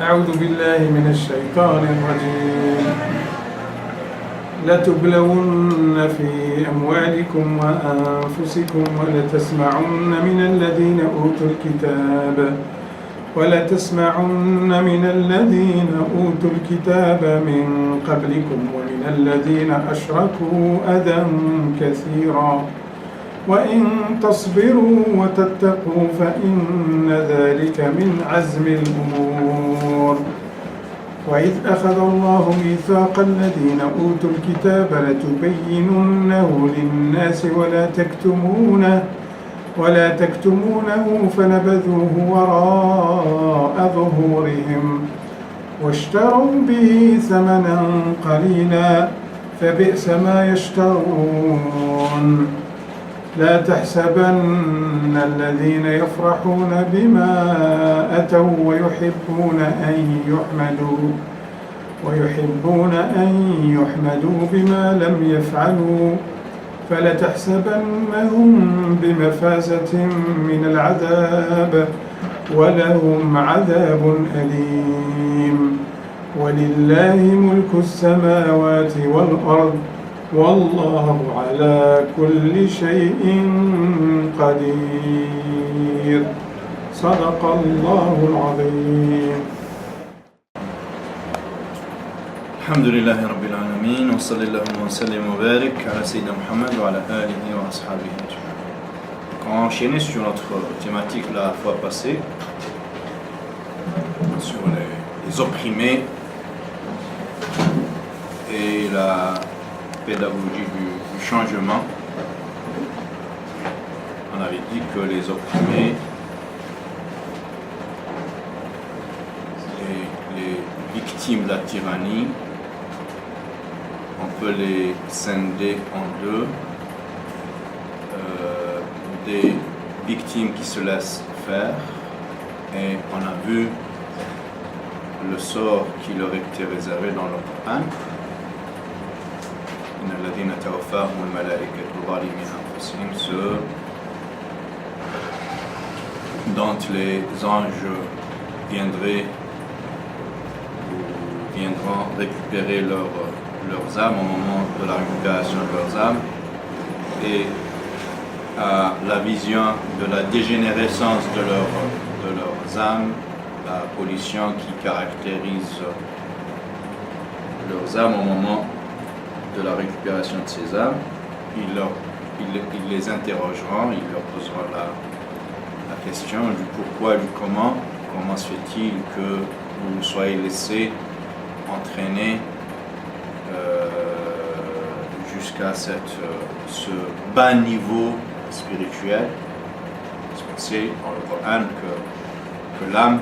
أعوذ بالله من الشيطان الرجيم لتبلون في أموالكم وأنفسكم ولتسمعن من الذين أوتوا الكتاب من قبلكم ومن الذين أشركوا أذى كثيرا وإن تصبروا وتتقوا فإن ذلك من عزم الأمور وإذ أخذ الله ميثاق الذين أوتوا الكتاب لتبيننه للناس ولا تكتمونه فنبذوه وراء ظهورهم واشتروا به ثمنا قليلا فبئس ما يشترون لا تحسبن الذين يفرحون بما أتوا ويحبون أن يحمدوا بما لم يفعلوا فلتحسبنهم بمفازة من العذاب ولهم عذاب أليم ولله ملك السماوات والأرض والله على كل شيء قدير صدق الله العظيم. الحمد لله رب العالمين وصلى الله وسلم وبارك على سيدنا Muhammad wa ala alihi wa ashabihi ajma'in. On va enchaîner sur notre thématique la fois passée sur les opprimés et la pédagogie du changement. On avait dit que les opprimés, les victimes de la tyrannie, on peut les scinder en deux. Des victimes qui se laissent faire, et on a vu le sort qui leur était réservé dans le Coran. Ceux dont les anges viendront récupérer leurs âmes au moment de la récupération de leurs âmes, et à la vision de la dégénérescence de leurs âmes, la pollution qui caractérise leurs âmes au moment de la récupération de ces âmes, ils les interrogeront, ils leur poseront la question du pourquoi, du comment se fait-il que vous soyez laissés entraîner jusqu'à ce bas niveau spirituel. C'est dans le Coran que l'âme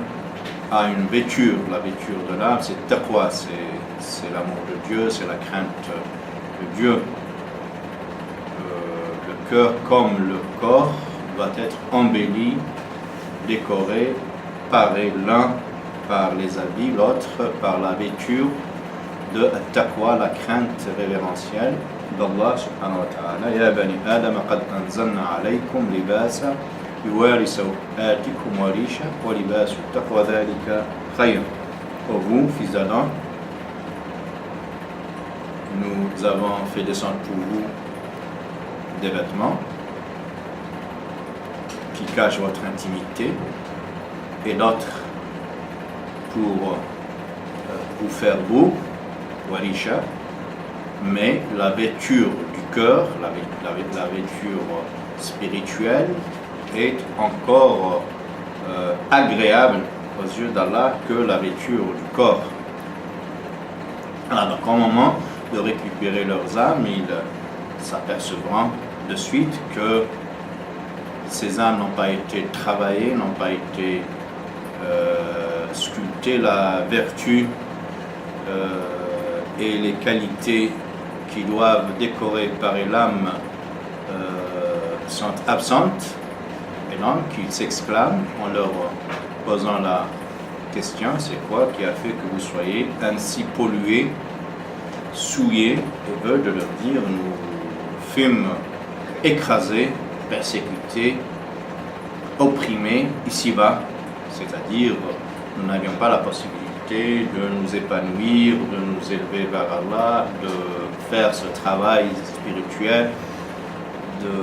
a une vêture. La vêture de l'âme, c'est taqwa, c'est l'amour de Dieu, c'est la crainte de Dieu. Le cœur, comme le corps, doit être embelli, décoré, paré l'un par les habits, l'autre par la vêture de taqwa, la crainte révérentielle d'Allah subhanahu wa ta'ala. Ya bani Adam qad anzalna alaykum libasa yuwari sawatikum wa risha wa libasu taqwa dhalika khayr. Pour vous, fils d'Adam, nous avons fait descendre pour vous des vêtements qui cachent votre intimité et d'autres pour vous faire beau, warisha, mais la vêture du cœur, la vêture spirituelle est encore agréable aux yeux d'Allah que la vêture du corps. Alors, donc, au moment de récupérer leurs âmes, ils s'apercevront de suite que ces âmes n'ont pas été travaillées, n'ont pas été sculptées, la vertu et les qualités qui doivent décorer pareille l'âme sont absentes, et donc ils s'exclament en leur posant la question: c'est quoi qui a fait que vous soyez ainsi pollués, souillés? Et eux de leur dire: nous fûmes écrasés, persécutés opprimés ici-bas, c'est-à-dire nous n'avions pas la possibilité de nous épanouir, de nous élever vers Allah, de faire ce travail spirituel, de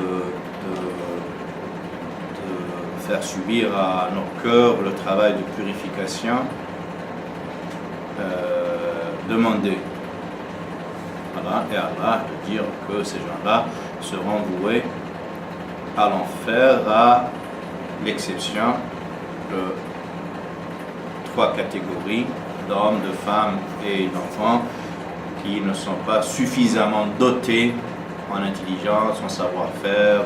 faire subir à nos cœurs le travail de purification demandé. Voilà, et Allah de dire que ces gens-là seront voués à l'enfer, à l'exception de 3 catégories d'hommes, de femmes et d'enfants qui ne sont pas suffisamment dotés en intelligence, en savoir-faire,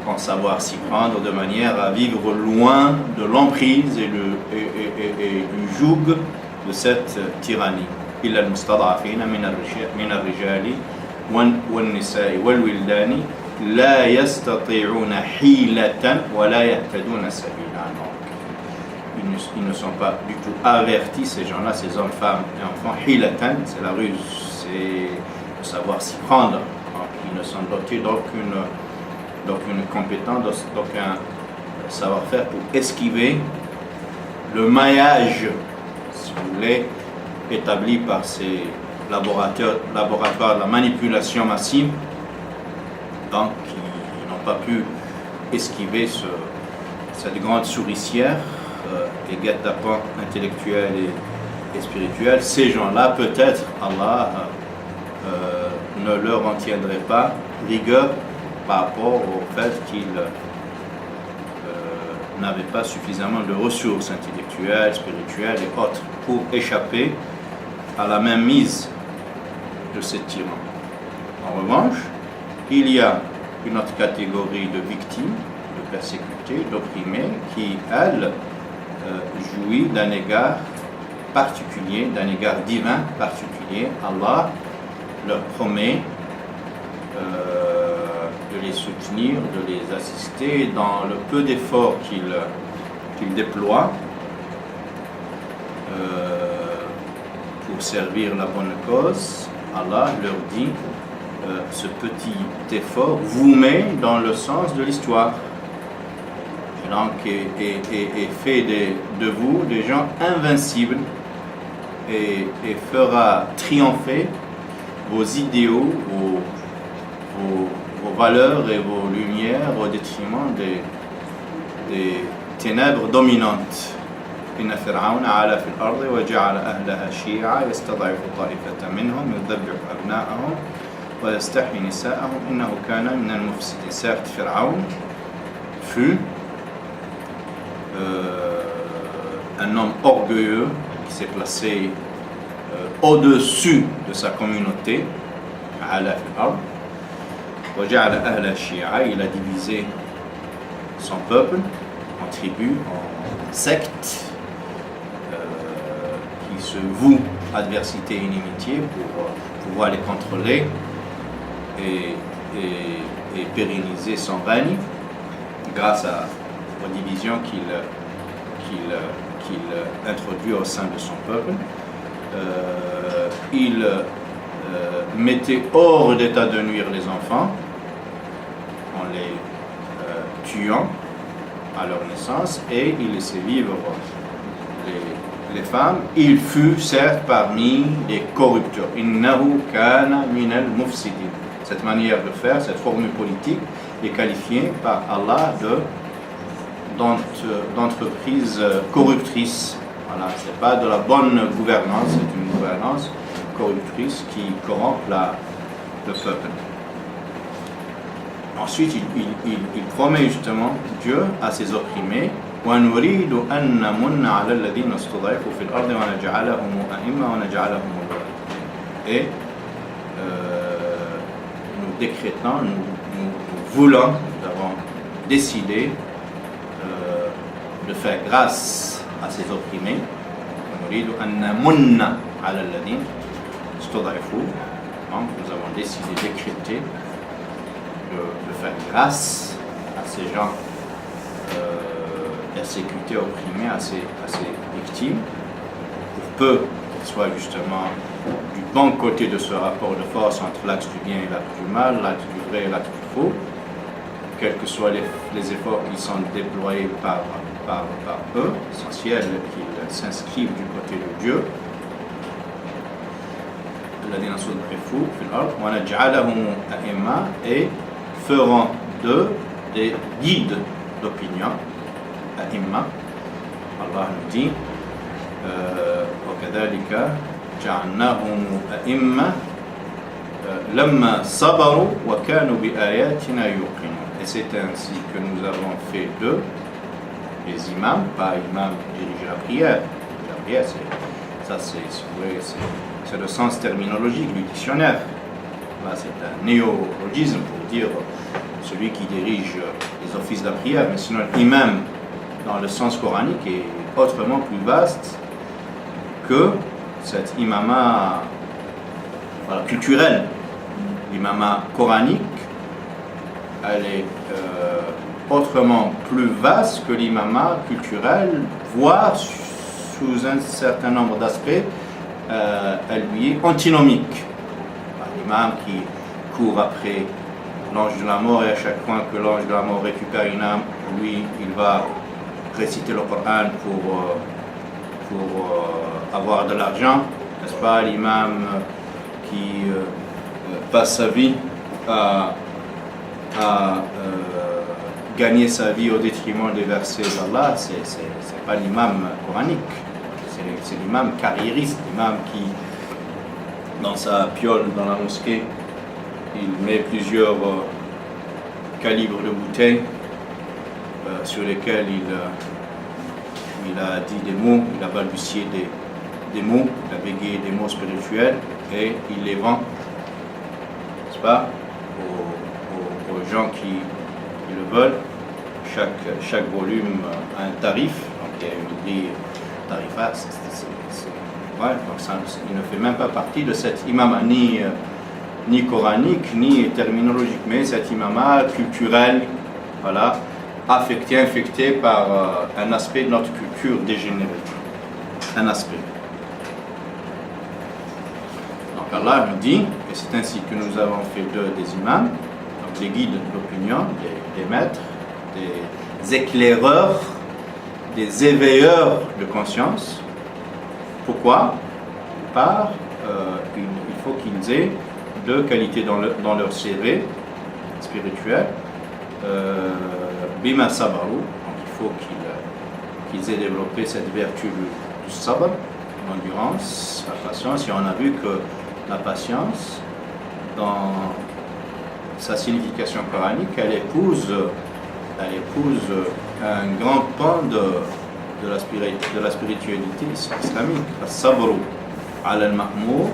en savoir s'y prendre, de manière à vivre loin de l'emprise et du joug de cette tyrannie. إلا المستضعفين من الرجال والنساء والولدان لا يستطيعون حيلة ولا يهتدون سبيلا. Ils ne sont pas du tout avertis, ces gens-là, ces hommes, femmes et enfants. Hilatan, c'est la ruse, c'est de savoir s'y prendre. Donc, ils ne sont dotés d'aucune compétence, d'aucun savoir-faire pour esquiver le maillage, si vous voulez, établi par ces laboratoires de la manipulation massive. Donc, ils n'ont pas pu esquiver cette grande souricière des guet-apens intellectuels et spirituels. Ces gens-là, peut-être, Allah ne leur en tiendrait pas rigueur par rapport au fait qu'ils n'avaient pas suffisamment de ressources intellectuelles, spirituelles et autres pour échapper à la mainmise de ces tyrans. En revanche, il y a une autre catégorie de victimes, de persécutés, d'opprimés, qui, elles, jouit d'un égard particulier, d'un égard divin particulier. Allah leur promet de les soutenir, de les assister dans le peu d'efforts qu'ils déploient pour servir la bonne cause. Allah leur dit ce petit effort vous met dans le sens de l'histoire. Donc, et fait de vous des gens invincibles et fera triompher vos idéaux, vos valeurs et vos lumières au détriment des ténèbres dominantes. إن فرعون علا في الأرض وجعل أهلها شيعا يستضعف طائفة منهم يذبح أبناءهم ويستحيي نساءهم إنه كان من المفسدين. Certes, Pharaon fut un homme orgueilleux qui s'est placé au-dessus de sa communauté. علا في الأرض وجعل أهلها شيعا, il a divisé son peuple en tribus, en sectes qui se vouent adversité et inimitié pour pouvoir les contrôler et pérenniser son règne grâce aux divisions qu'il introduit au sein de son peuple. Il mettait hors d'état de nuire les enfants en les tuant à leur naissance, et il laissait vivre les femmes. Il fut certes parmi les corrupteurs. Innahu kana minal mufsidin. Cette manière de faire, cette formule politique est qualifiée par Allah d'entreprise corruptrice. Voilà, c'est pas de la bonne gouvernance, c'est une gouvernance corruptrice qui corrompt le peuple. Ensuite, il promet justement Dieu à ses opprimés. وَنُرِيدُ أَن نَّمُنَّ عَلَى الَّذِينَ اسْتُضْعِفُوا فِي الْأَرْضِ وَنَجْعَلَهُمْ أَئِمَّةً وَنَجْعَلَهُمْ الْوَارِثِينَ. Et nous décrétons, nous voulons, nous avons décidé de faire grâce à ces opprimés. وَنُرِيدُ أَن نَّمُنَّ عَلَى الَّذِينَ اسْتُضْعِفُوا. Donc, nous avons décidé, décréter de faire grâce à ces gens persécutés, opprimés, à ces victimes, pour peu qu'ils soient justement du bon côté de ce rapport de force entre l'axe du bien et l'axe du mal, l'axe du vrai et l'axe du faux, quels que soient les efforts qui sont déployés par eux, essentiel qu'ils s'inscrivent du côté de Dieu. Et feront d'eux des guides d'opinion. A'imma. Allah nous dit وكذلك جعلناهم أئمة لما صبروا وكانوا بآياتنا يوقنون. Et c'est ainsi que nous avons fait d'eux les imams, pas imams dirigent la prière. La prière, c'est le sens terminologique du dictionnaire. Là, c'est un néologisme pour dire celui qui dirige les offices de la prière. Mais sinon, l'imam, dans le sens coranique, est autrement plus vaste que cet imama culturel. L'imama coranique, elle est autrement plus vaste que l'imama culturel, voire sous un certain nombre d'aspects, elle lui est antinomique. L'imam qui court après l'ange de la mort, et à chaque fois que l'ange de la mort récupère une âme, lui, il va réciter le Coran pour avoir de l'argent, n'est-ce pas? L'imam qui passe sa vie à gagner sa vie au détriment des versets d'Allah, c'est pas l'imam coranique, c'est l'imam carriériste, l'imam qui, dans sa piole dans la mosquée, il met plusieurs calibres de bouteilles sur lesquels il a dit des mots, il a balbutié des mots, il a bégayé des mots spirituels et il les vend, n'est-ce pas, aux gens qui le veulent. Chaque volume a un tarif, donc il y a une grille tarifaire. Donc ça, il ne fait même pas partie de cet imam ni coranique, ni terminologique, mais cet imam culturel, voilà, infecté par un aspect de notre culture dégénérée. Un aspect. Donc Allah nous dit, et c'est ainsi que nous avons fait d'eux des imams, donc des guides d'opinion, des maîtres, des éclaireurs, des éveilleurs de conscience. Pourquoi? Il faut qu'ils aient deux qualités dans leur CV spirituel. Bima sabaru, donc il faut qu'ils aient développé cette vertu du sabr, l'endurance, la patience. Et on a vu que la patience, dans sa signification coranique, elle épouse un grand pan de la spiritualité islamique. As-sabru ala al-ma'mour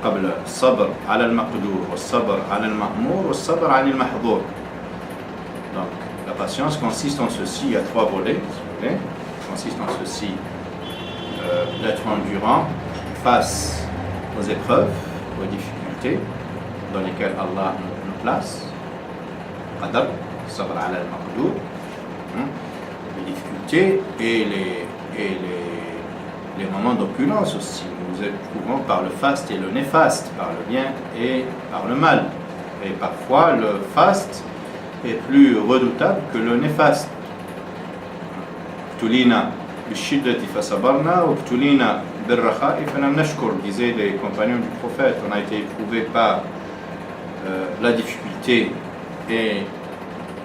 قبل الصبر على المقدور والصبر على المأمور والصبر عن المحظور. Donc la patience consiste en ceci, il y a trois volets, s'il vous plaît. Consiste en ceci, d'être endurant face aux épreuves, aux difficultés dans lesquelles Allah nous place. Qadar, sabr ala al-maqdour, les difficultés et les moments d'opulence aussi. Nous éprouvons par le faste et le néfaste, par le bien et par le mal. Et parfois, le faste est plus redoutable que le néfaste. Tulina bishiddati fasabarna wa tulina birrakha'i falam nashkur, disaient les compagnons du prophète. On a été éprouvé par la difficulté et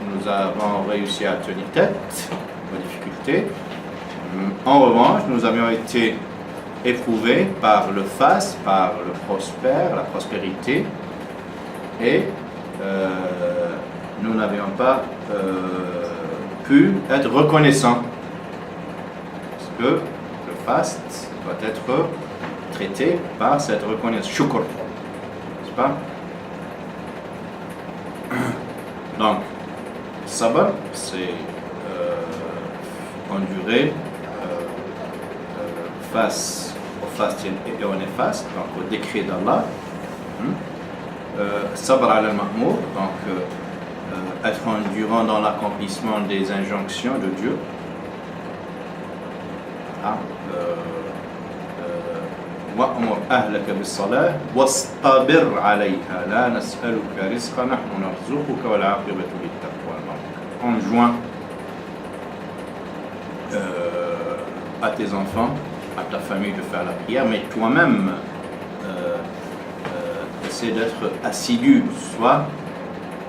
nous avons réussi à tenir tête aux difficultés. En revanche, nous avions été éprouvés par le faste, par le prospère, la prospérité, et nous n'avions pas pu être reconnaissants. Parce que le faste doit être traité par cette reconnaissance. Shukr, n'est-ce pas? Donc, sabr, c'est endurer face au faste et au néfaste, donc au décret d'Allah. Sabr al al-ma'mour, donc être endurant dans l'accomplissement des injonctions de Dieu. وأمر أهلك بالصلاة واصطبر عليها لا نسألك رزقا نحن نرزقك والعاقبة للتقوى. Enjoins à tes enfants, à ta famille de faire la prière, mais toi-même essaie d'être assidu, sois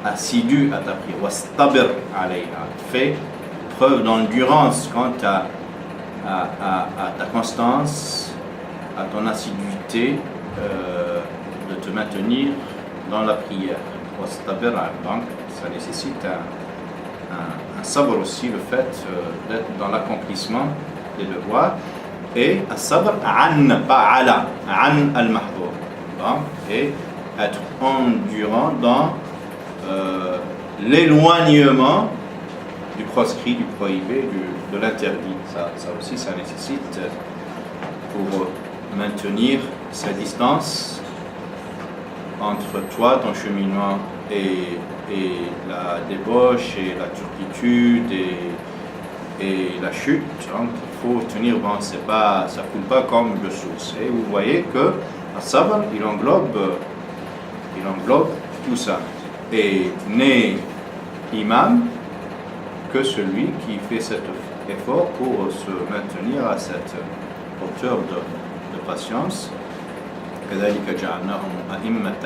assidu à ta prière. Wastabir alayha, fais preuve d'endurance quant à ta constance, à ton assiduité de te maintenir dans la prière. Wastabir, donc ça nécessite un sabr aussi, le fait d'être dans l'accomplissement des devoirs. Et un sabr an, pas ala, an al-mahdour, et être endurant dans l'éloignement du proscrit, du prohibé, de l'interdit. Ça aussi, ça nécessite, pour maintenir sa distance entre toi, ton cheminement, et la débauche, et la turpitude, et la chute. Donc, il faut tenir bon, ça coule pas comme de source. Et vous voyez que le sabr, il englobe tout ça. Et n'est imam que celui qui fait cet effort pour se maintenir à cette hauteur de patience. كذلك جعلناهم أئمة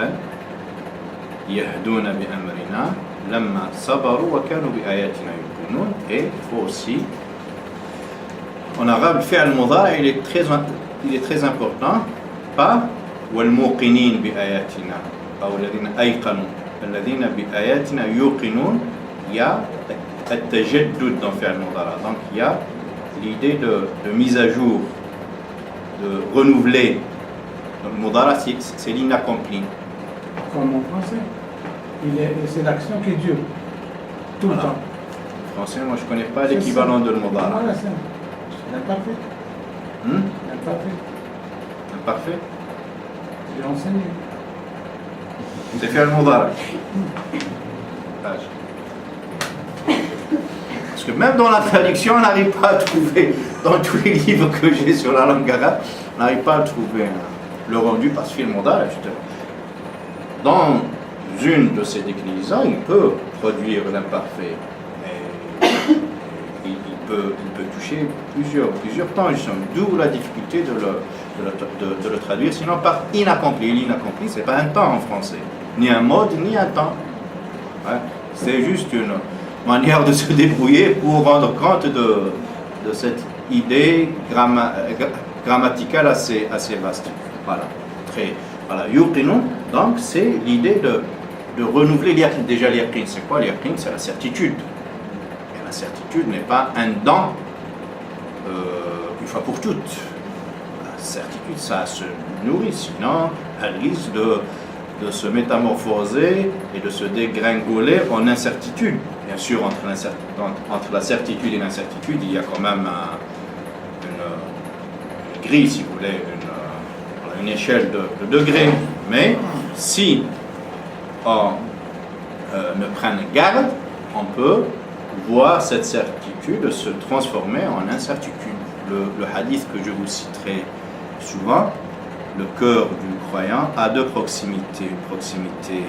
يهدون بأمرنا لما صبروا وكانوا بآياتنا يوقنون. Et il faut aussi, en arabe, fi'l mudari' il est très important, pas والموقنين بآياتنا أو الذين أيقنوا الذين بآياتنا يوقنون. Il y a التجدد dans fi'l mudari', donc il y a l'idée de mise à jour, de renouveler. Donc le mudari' c'est l'inaccompli. Comme en français, c'est l'action qui dure tout le temps. En français, moi je ne connais pas l'équivalent de le mudari'. Voilà, c'est l'imparfait. L'imparfait. Imparfait. J'ai enseigné. C'est fi'l mudari'. Parce que même dans la traduction, on n'arrive pas à trouver, dans tous les livres que j'ai sur la langue arabe, on n'arrive pas à trouver le rendu par fi'l mudari', justement. Dans une de ces déclinaisons, il peut produire l'imparfait. Il peut toucher plusieurs temps, justement. D'où la difficulté de le traduire, sinon par inaccompli. L'inaccompli, ce n'est pas un temps en français, ni un mode, ni un temps. Ouais. C'est juste une manière de se débrouiller pour rendre compte de cette idée grammaticale assez vaste. Voilà. Voilà. Yuqinun, donc c'est l'idée de renouveler l'yaqin. Déjà l'yaqin, c'est quoi l'yaqin? C'est la certitude. Et la certitude n'est pas un don une fois pour toutes. La certitude, ça se nourrit, sinon elle risque de se métamorphoser et de se dégringoler en incertitude. Bien sûr, entre la certitude et l'incertitude, il y a quand même une grille, si vous voulez, une échelle de degrés. Mais si on ne prend garde, on peut voir cette certitude se transformer en incertitude. Le hadith que je vous citerai souvent, le cœur du croyant a deux proximités, une proximité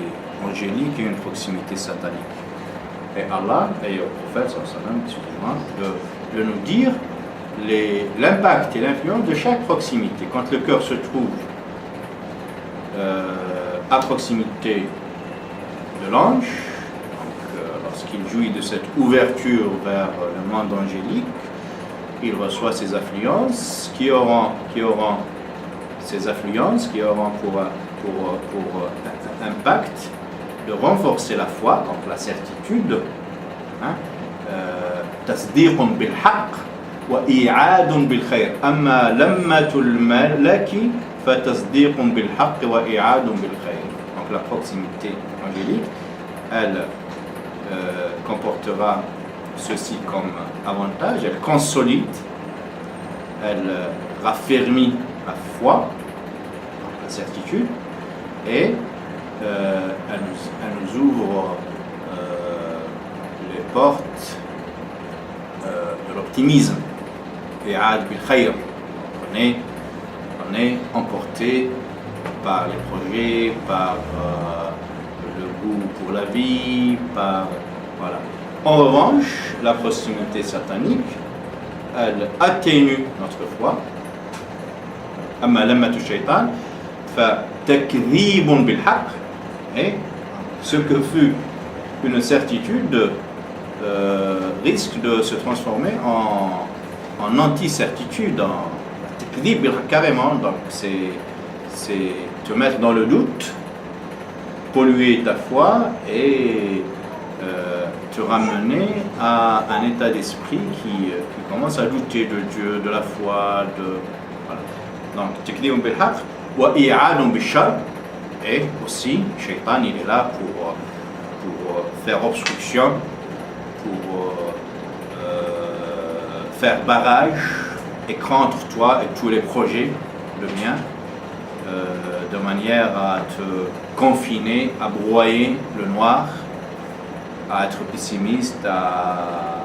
angélique et une proximité satanique. Et Allah et au prophète de nous dire l'impact et l'influence de chaque proximité. Quand le cœur se trouve à proximité de l'ange, lorsqu'il jouit de cette ouverture vers le monde angélique, il reçoit ces affluences qui auront pour impact de renforcer la foi, donc la certitude, تصديق بالحق وإيعاد بالخير أما لمة الملك فتصديق بالحق وإيعاد بالخير. Donc la proximité angélique, elle comportera ceci comme avantage, elle consolide, elle raffermit la foi, la certitude, et elle nous ouvre les portes de l'optimisme. Et ad bil khayr, on est on est emporté par les projets, par le goût pour la vie, voilà. En revanche, la proximité satanique, elle atténue notre foi. أما لمة الشيطان فَتَكْذِيبٌ بِالْحَقِّ, et ce que fut une certitude risque de se transformer en anti-certitude, en takdhib bil-haqq, carrément. Donc c'est te mettre dans le doute, polluer ta foi et te ramener à un état d'esprit qui commence à douter de Dieu, de la foi, voilà. Donc takdhib bil-haqq wa i'adun bil-sharr, et aussi Shaitan il est là pour faire obstruction, pour faire barrage, écran entre toi et tous les projets, le mien, de manière à te confiner, à broyer le noir, à être pessimiste, à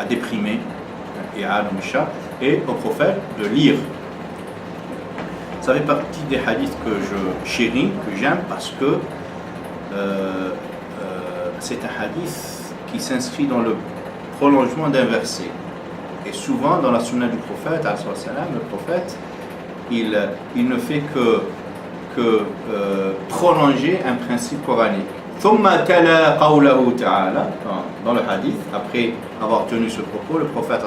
déprimer, et au prophète de lire. Ça fait partie des hadiths que je chéris, que j'aime, parce que c'est un hadith qui s'inscrit dans le prolongement d'un verset. Et souvent dans la sunna du prophète, le prophète, il ne fait que prolonger un principe coranique. ثم تلا قوله تعالى, dans le hadith, après avoir tenu ce propos, le prophète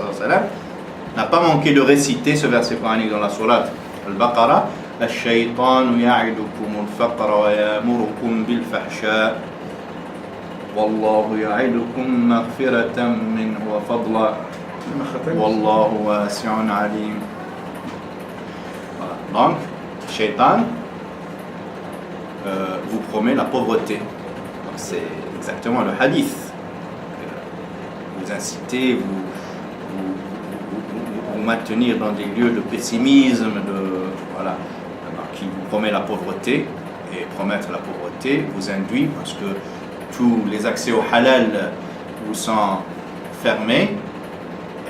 n'a pas manqué de réciter ce verset coranique dans la sourate Al-Baqarah: الشيطان يعدكم الفقر ويأمركم بالفحشاء والله يعدكم مغفرة منه وفضلا والله واسع عليم. Donc, Shaitan vous promet la pauvreté. Donc, c'est exactement le hadith. Vous incitez, vous maintenir dans des lieux de pessimisme, voilà. Donc, il vous promet la pauvreté, et promettre la pauvreté vous induit, parce que tous les accès au halal vous sont fermés,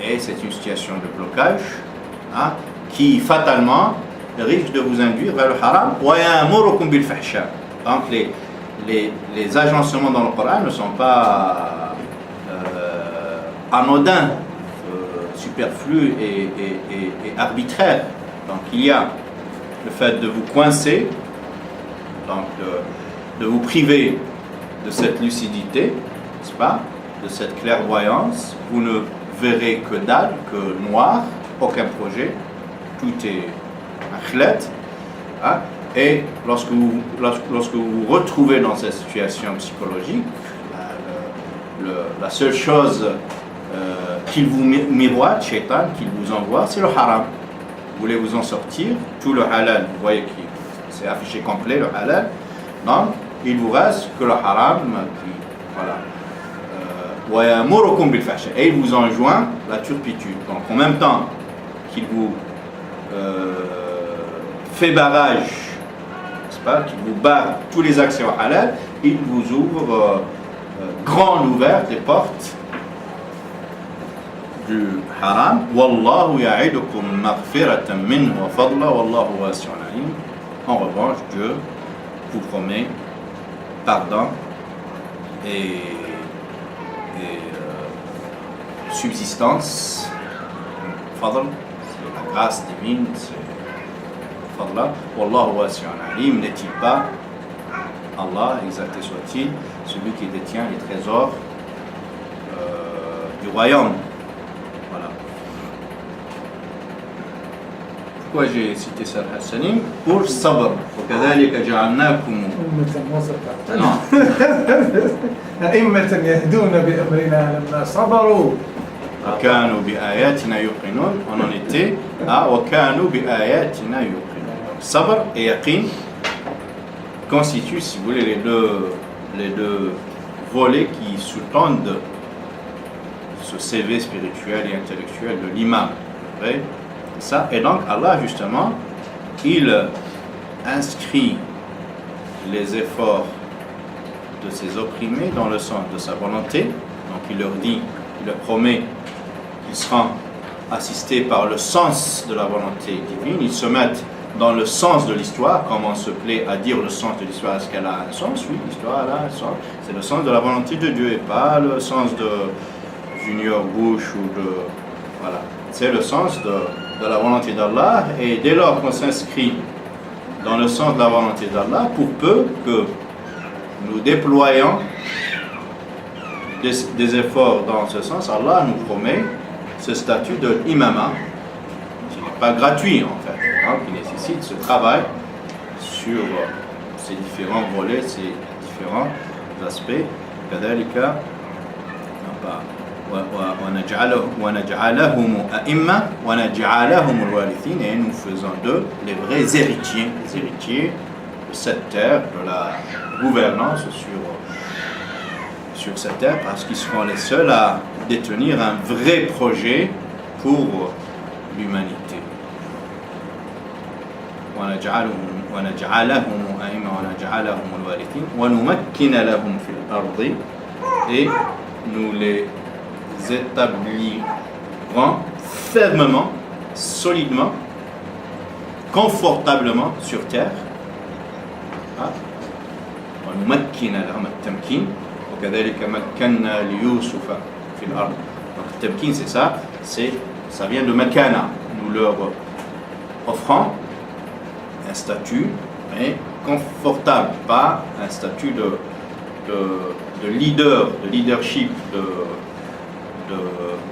et c'est une situation de blocage, hein, qui fatalement risque de vous induire vers le haram. Donc les agencements dans le Coran ne sont pas anodins, superflus et arbitraires. Donc il y a le fait de vous coincer, donc de vous priver de cette lucidité, n'est-ce pas, de cette clairvoyance. Vous ne verrez que dalle, que noir, aucun projet, tout est un khlet, hein? Et lorsque vous vous retrouvez dans cette situation psychologique, la seule chose qu'il vous miroite, Shaitan, qu'il vous envoie, c'est le haram. Vous voulez vous en sortir, tout le halal, vous voyez que c'est affiché complet, le halal. Donc, il vous reste que le haram, voilà. Et il vous enjoint la turpitude. Donc, en même temps qu'il vous fait barrage, n'est-ce pas, qu'il vous barre tous les accès au halal, il vous ouvre grand ouvert les portes du haram. Wallahu ya'idukum maghfiratan minhu wa fadla wallahu wasi'un alim. En revanche, Dieu vous promet pardon et subsistance. Fadl, c'est la grâce divine, c'est fadla. Wallahu wasi'un alim. N'est-il pas Allah, exalté soit-il, celui qui détient les trésors du royaume? Voilà. Pourquoi j'ai cité ça al-Hassanim? Pour sabr. وكذلك جعلناكم أئمة يهدون بأمرنا لما صبروا وكانوا بآياتنا يوقنون. On en était à وكانوا بآياتنا يوقنون. Sabr et yaqin constituent, si vous voulez, les deux volets qui sous-tendent ce CV spirituel et intellectuel de l'imam. Ça, et donc Allah justement, il inscrit les efforts de ses opprimés dans le sens de sa volonté. Donc il leur dit, il leur promet qu'ils seront assistés par le sens de la volonté divine. Ils se mettent dans le sens de l'histoire, comme on se plaît à dire le sens de l'histoire. Est-ce qu'elle a un sens? Oui, l'histoire a un sens. C'est le sens de la volonté de Dieu et pas le sens de Junior Bush ou de... Voilà. C'est le sens de la volonté d'Allah. Et dès lors qu'on s'inscrit dans le sens de la volonté d'Allah, pour peu que nous déployons des efforts dans ce sens, Allah nous promet ce statut de imama, qui n'est pas gratuit en fait, hein, qui nécessite ce travail sur ces différents volets, ces différents aspects. كذلك ونجعلهم أئمة ونجعلهم الوارثين, et nous faisons d'eux les vrais héritiers, les héritiers de cette terre, de la gouvernance sur cette terre, parce qu'ils seront les seuls à détenir un vrai projet pour l'humanité. ونجعلهم أئمة ونجعلهم الوارثين ونمكن لهم في الأرض, et nous les établirons fermement, solidement, confortablement sur terre. ونمكن لهم التمكين وكذلك مكنا ليوسف في الأرض. Donc le temkin, c'est ça, ça vient de makana. Nous leur offrons un statut, mais confortable, pas un statut de leader, de leadership,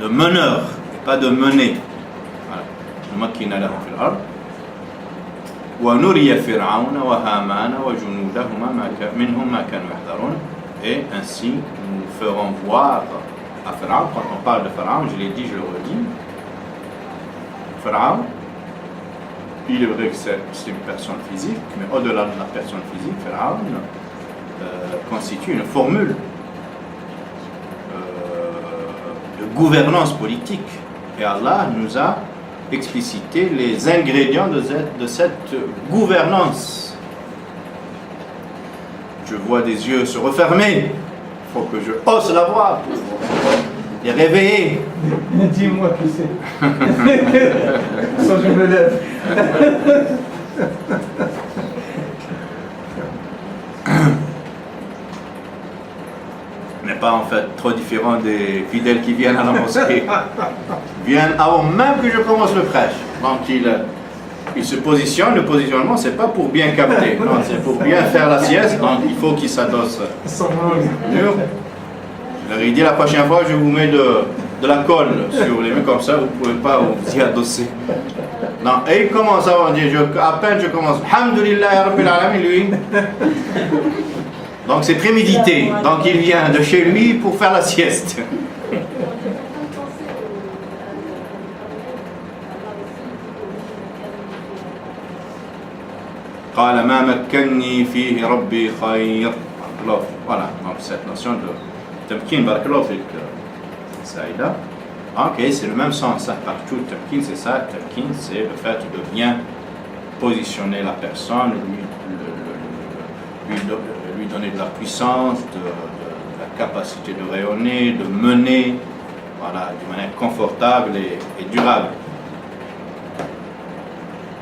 de meneur, et pas de mener. نمكن لهم في الأرض ونري فرعون وهامان وجنودهما منهم ما كانوا يحذرون. Et ainsi, nous ferons voir à Pharaon, quand on parle de Pharaon, je l'ai dit, je le redis, Pharaon, il est vrai que c'est une personne physique, mais au-delà de la personne physique, Pharaon constitue une formule de gouvernance politique. Et Allah nous a explicité les ingrédients de cette gouvernance. Je vois des yeux se refermer. Il faut que je hausse la voix pour les réveiller. Dis-moi qui c'est. Ça, je me lève. Mais pas en fait trop différent des fidèles qui viennent à la mosquée. Ils viennent avant même que je commence le prêche. Donc il se positionne. Le positionnement, c'est pas pour bien capter, non, c'est pour bien faire la sieste. Donc il faut qu'il s'adosse au mur. Je leur ai dit la prochaine fois, je vous mets de la colle sur les mains, comme ça vous ne pouvez pas vous y adosser. Non, et il commence à dire, à peine je commence, Alhamdulillah Rabbil Alamin, lui. Donc c'est prémédité. Donc il vient de chez lui pour faire la sieste. قال ما مكنني فيه ربي خير. Voilà, donc cette notion de tamkin, barakallahu fik, Saïda. Ok, c'est le même sens, ça, partout, tamkin, c'est ça, tamkin, c'est le fait de bien positionner la personne, lui donner de la puissance, de la capacité de rayonner, de mener, voilà, de manière confortable et durable.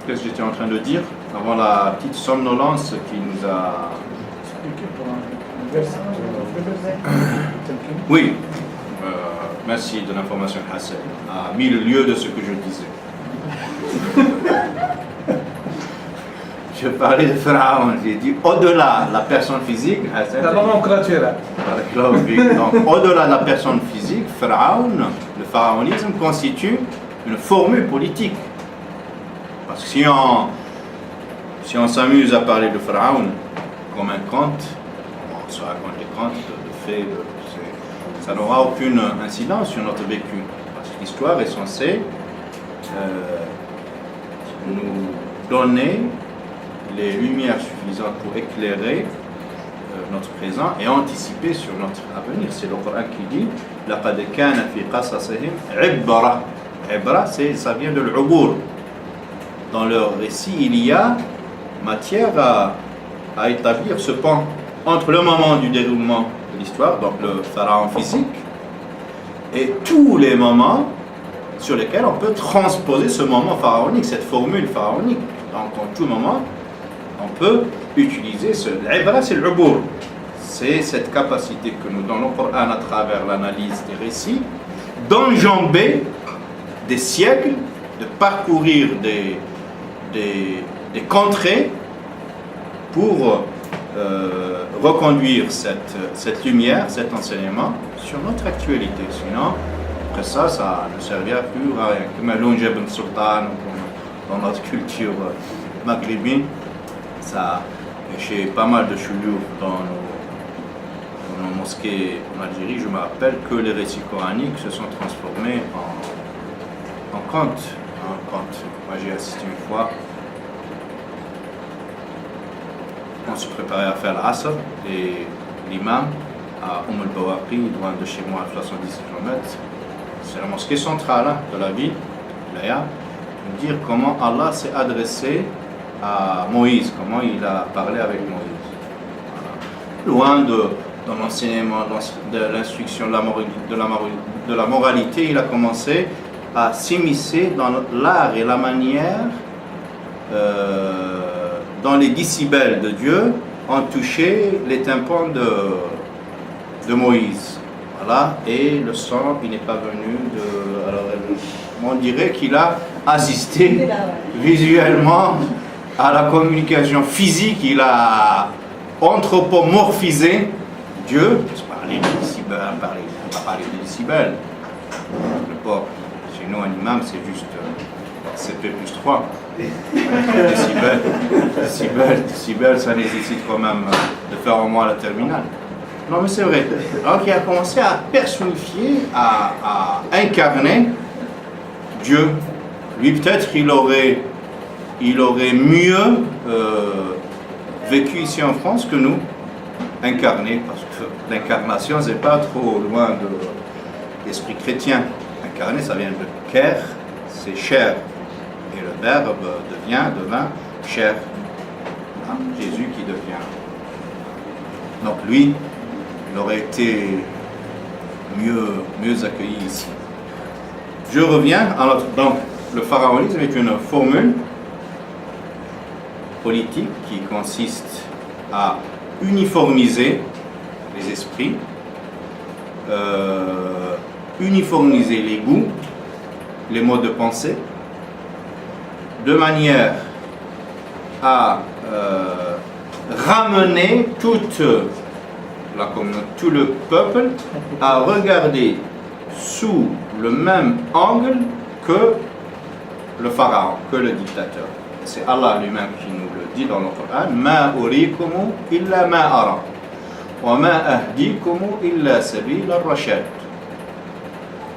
Qu'est-ce que j'étais en train de dire avant la petite somnolence qui nous a... Oui, merci de l'information, Hassan, a mis le lieu de ce que je disais. Je parlais de Pharaon, j'ai dit au-delà de la personne physique, Hassan, donc au-delà de la personne physique, Pharaon, le pharaonisme constitue une formule politique. Parce que si on s'amuse à parler de Pharaon comme un conte, on se raconte des contes de faits, ça n'aura aucune incidence sur notre vécu. Parce que l'histoire est censée nous donner les lumières suffisantes pour éclairer notre présent et anticiper sur notre avenir. C'est le Coran qui dit لَقَدْ كَانَ فِي قَصَصِهِمْ عِبْرَةٌ. Ibra, ça vient de l'ubur. Dans leur récit, il y a matière à établir ce pont entre le moment du déroulement de l'histoire, donc le pharaon physique, et tous les moments sur lesquels on peut transposer ce moment pharaonique, cette formule pharaonique. Donc en tout moment, on peut utiliser l'ibra, c'est l'ubour. C'est cette capacité que nous donnons au Coran à travers l'analyse des récits, d'enjamber des siècles, de parcourir des contrées pour reconduire cette lumière, cet enseignement sur notre actualité. Sinon, après ça ne servira plus à rien. Comme l'Onjab Sultan, dans notre culture maghrébine, ça, chez pas mal de chouyours dans nos mosquées en Algérie, je me rappelle que les récits coraniques se sont transformés en contes. Moi j'ai assisté une fois, on se préparait à faire l'Asr et l'imam à al-Bawaqi, loin de chez moi à 70 km, c'est la mosquée centrale de la ville, là, nous dire comment Allah s'est adressé à Moïse, comment il a parlé avec Moïse. Voilà. Loin de l'enseignement, de l'instruction de la moralité, il a commencé à s'immiscer dans l'art et la manière dont les décibels de Dieu ont touché les tympans de Moïse. Voilà, et le sang, il n'est pas venu de... Alors, on dirait qu'il a assisté visuellement à la communication physique, il a anthropomorphisé Dieu. Parler de décibels, on va parler de décibels. Chez nous, un imam, c'est juste CP plus 3. Décibels, ça nécessite quand même de faire au moins la terminale. Non, mais c'est vrai. Alors qu'il a commencé à personnifier, à incarner Dieu. Lui, peut-être, il aurait mieux vécu ici en France que nous, incarné, parce que l'incarnation, c'est pas trop loin de l'esprit chrétien. Incarné, ça vient de ker, c'est chair. Et le verbe devint chair. Jésus qui devient. Donc lui, il aurait été mieux accueilli ici. Je reviens à notre... Donc, le pharaonisme est une formule politique qui consiste à uniformiser les esprits, uniformiser les goûts, les modes de pensée, de manière à ramener toute la communauté, tout le peuple à regarder sous le même angle que le pharaon, que le dictateur. C'est Allah lui-même qui nous le dit dans le Coran. Ma urikumu illa ma ara, wa ma ahdikumu illa sabil ar-rashad.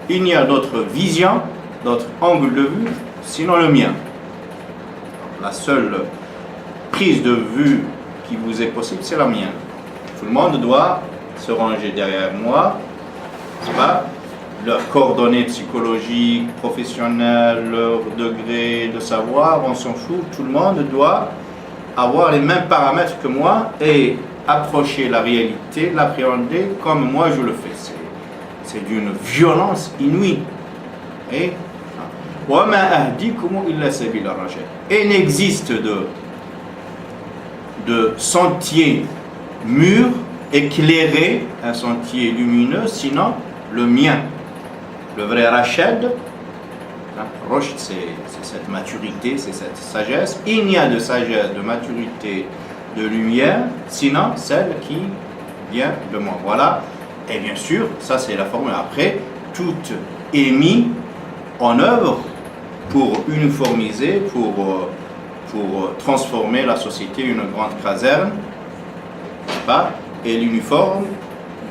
Il n'y a d'autre vision, d'autre angle de vue, sinon le mien. La seule prise de vue qui vous est possible, c'est la mienne. Tout le monde doit se ranger derrière moi, n'est-ce pas? Leurs coordonnées psychologiques, professionnelles, leur degré de savoir, on s'en fout. Tout le monde doit avoir les mêmes paramètres que moi et approcher la réalité, l'appréhender comme moi je le fais. C'est d'une violence inouïe. Et et n'existe de sentier mûr, éclairé, un sentier lumineux, sinon le mien. Le vrai Rachad, Rosh, c'est cette maturité, c'est cette sagesse. Il n'y a de sagesse, de maturité, de lumière, sinon celle qui vient de moi. Voilà. Et bien sûr, ça c'est la formule. Après, tout est mis en œuvre pour uniformiser, pour transformer la société en une grande caserne. Et l'uniforme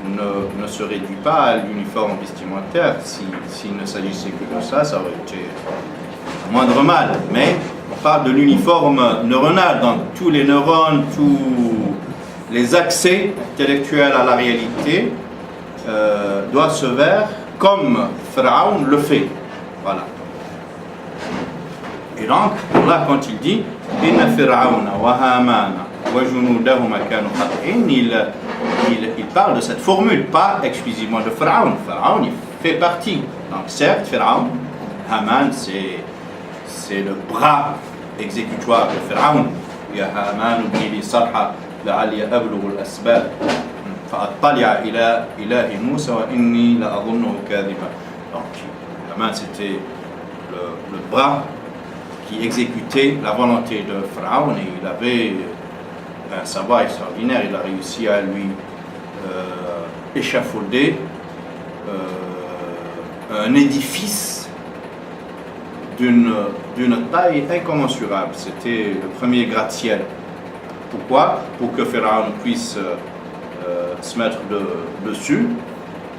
ne se réduit pas à l'uniforme vestimentaire. S'il ne s'agissait que de ça, ça aurait été moindre mal. Mais on parle de l'uniforme neuronal, donc tous les neurones, tous les accès intellectuels à la réalité doivent se faire comme Pharaon le fait. Voilà. Et donc, là, quand il dit Inna Fir'auna wa Hamana wa junudahuma kanu khati'in, il parle de cette formule, pas exclusivement de Pharaon. Pharaon, il fait partie. Donc, certes, Pharaon Haman, c'est le bras exécutoire de Pharaon. Ya Haman ibni li sarha la'alli ablughu al-asbab fa'attali'a ila ilahi Musa wa inni la'adhunnuhu kadhiba. Donc Haman, c'était le bras qui exécutait la volonté de Pharaon, et il avait un savoir extraordinaire. Il a réussi à lui échafauder un édifice d'une taille incommensurable. C'était le premier gratte-ciel. Pourquoi? Pour que Pharaon puisse se mettre dessus,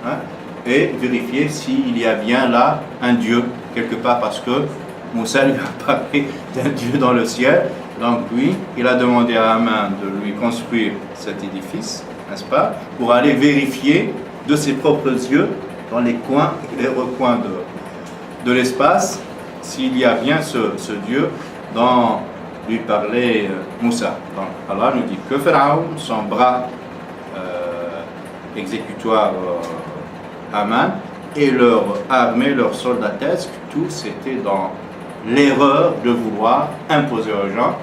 hein, et vérifier s'il y a bien là un Dieu quelque part, parce que Moussa lui a parlé d'un Dieu dans le ciel. Donc lui, il a demandé à Haman de lui construire cet édifice, n'est-ce pas, pour aller vérifier de ses propres yeux, dans les coins et les recoins de l'espace, s'il y a bien ce Dieu dont lui parlait Moussa. Donc Allah nous dit que Pharaon, son bras exécutoire Haman, et leur armée, leur soldatesque, tous étaient dans l'erreur de vouloir imposer aux gens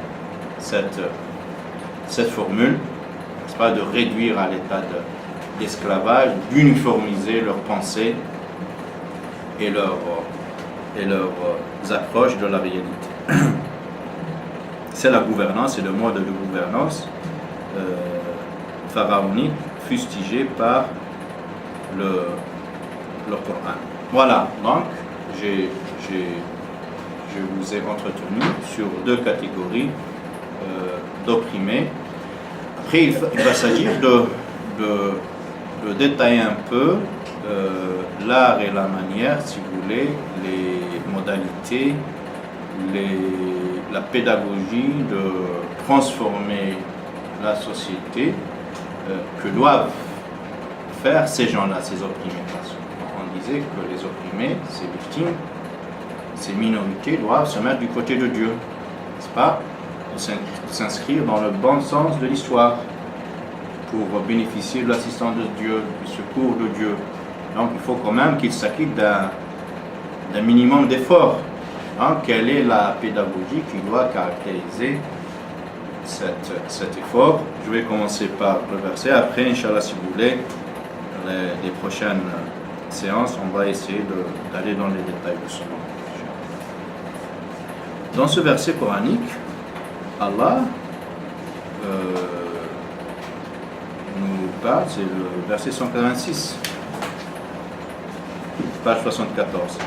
cette formule, n'est-ce pas, de réduire à l'état d'esclavage, d'uniformiser leurs pensées et leurs approches de la réalité. C'est la gouvernance, c'est le mode de gouvernance pharaonique fustigé par le Coran. Voilà, donc je vous ai entretenu sur deux catégories d'opprimés. Après, il va s'agir de détailler un peu l'art et la manière, si vous voulez, les modalités, la pédagogie de transformer la société que doivent faire ces gens-là, ces opprimés. Parce qu'on disait que les opprimés, ces victimes, ces minorités doivent se mettre du côté de Dieu, n'est-ce pas, s'inscrire dans le bon sens de l'histoire pour bénéficier de l'assistance de Dieu, du secours de Dieu. Donc il faut quand même qu'ils s'acquittent d'un minimum d'effort. Donc, quelle est la pédagogie qui doit caractériser cet effort? Je vais commencer par le verset. Après, Inch'Allah, si vous voulez, les prochaines séances, on va essayer d'aller dans les détails de ce moment. Dans ce verset coranique, Allah nous parle, c'est le verset 186, page 74.